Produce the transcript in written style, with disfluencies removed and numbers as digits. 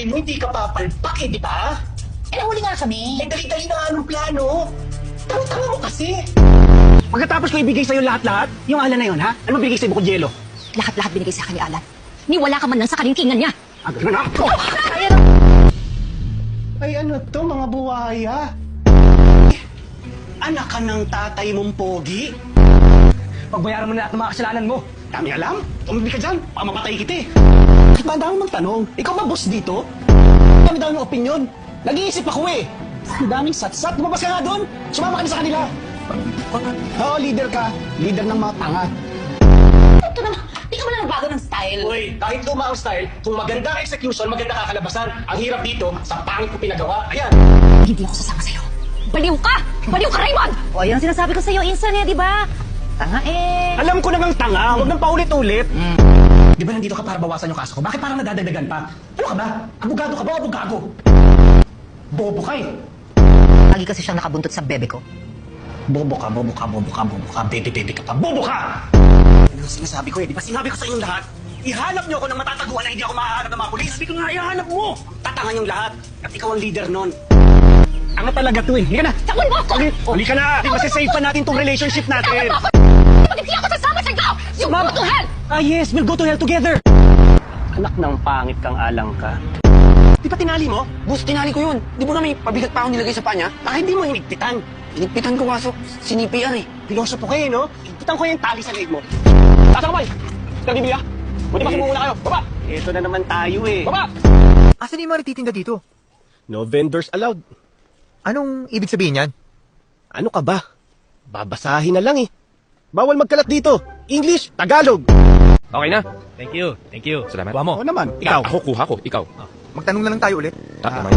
mo, hindi ka papalpak eh, di ba? Eh, nahuli nga kami. Eh, dali-dali na nga anong plano. Tanga-tanga mo kasi. Pagkatapos ko ibigay sa'yo lahat-lahat, yung Alan na yun, ha? Ano bibigay sa'yo bukod yelo? Lahat-lahat binigay sa akin ni Alan. Niwala ka man lang sa kalingkingan niya. Ah, ganun na ako! Ay, ano to, mga buhaya? Anak ka ng tatay mong pogi? Pagbayaran mo na lahat ng mga kasalanan mo. Dami alam? Tumibig ka dyan, baka mamatay kita eh. Bakit ba ang dami magtanong? Ikaw ba boss dito? Dami-dami ng opinion. Nag-iisip ako eh. Ang daming satsat. Lumabas ka nga doon. Sumama ka na sa kanila. Oo, leader ka. Leader ng mga tanga. Ito naman, di ka man lang nagbago ng style. Uy, kahit luma ang style, kung maganda ang execution, maganda kakalabasan. Ang hirap dito, sa pangit ko pinagawa. Ayan. Hindi ako sasama sa'yo. Baliw ka! Baliw ka, Raymond! O, yun ang sinasabi ko sa'yo, insan eh, di ba? Tanga eh. Alam ko namang tanga, huwag nang paulit-ulit. Di ba nandito ka para bawasan yung kaso ko? Bakit parang nadadagdagan pa? Ano ka ba? Abogado ka ba o abogado? Bobo ka eh. Lagi kasi siyang nakabuntot sa bebe ko. Bobo ka, bobo ka, bobo ka, bobo ka, baby ka pa. Bobo ka! Ano ang sinasabi ko eh? Di ba sinabi ko sa inyong lahat? Ihanap niyo ako ng matataguan na hindi ako mahahanap ng mga pulis. Sabi ko nga, ihanap mo! Tatangan yung lahat. At ikaw ang leader nun. Ano talaga to eh? Halika na! Takon mo ako! Halika na! Masasave pa natin tong relationship natin! Pag hindi ako sasama sa'yo! You go to hell! Ah yes, we'll go to hell together! Anak ng pangit kang alang ka. Di ba tinali mo? Boss, tinali ko yun. Di ba na may pabigat pa akong nilagay sa panya? Baka hindi mo hinigpitan. Inigpitan ko kaso sinipian eh. Pilosopo kayo, no? Higpitan ko yung tali sa leg mo. Tasa kamay! Tara, bibili ah! Buti pa sumuna kayo! Baba! Ito na naman tayo eh. Baba! Asan yung mga nagtitinda dito? No vendors allowed. Anong ibig sabihin yan? Ano ka ba? Babasahin na lang eh. Bawal magkalat dito. English, Tagalog. Okay na. Thank you. Thank you. Salamat. Kuha mo. Oo naman. Ikaw. Ako, kuha ko. Ikaw. Magtanong na lang tayo ulit. Naman.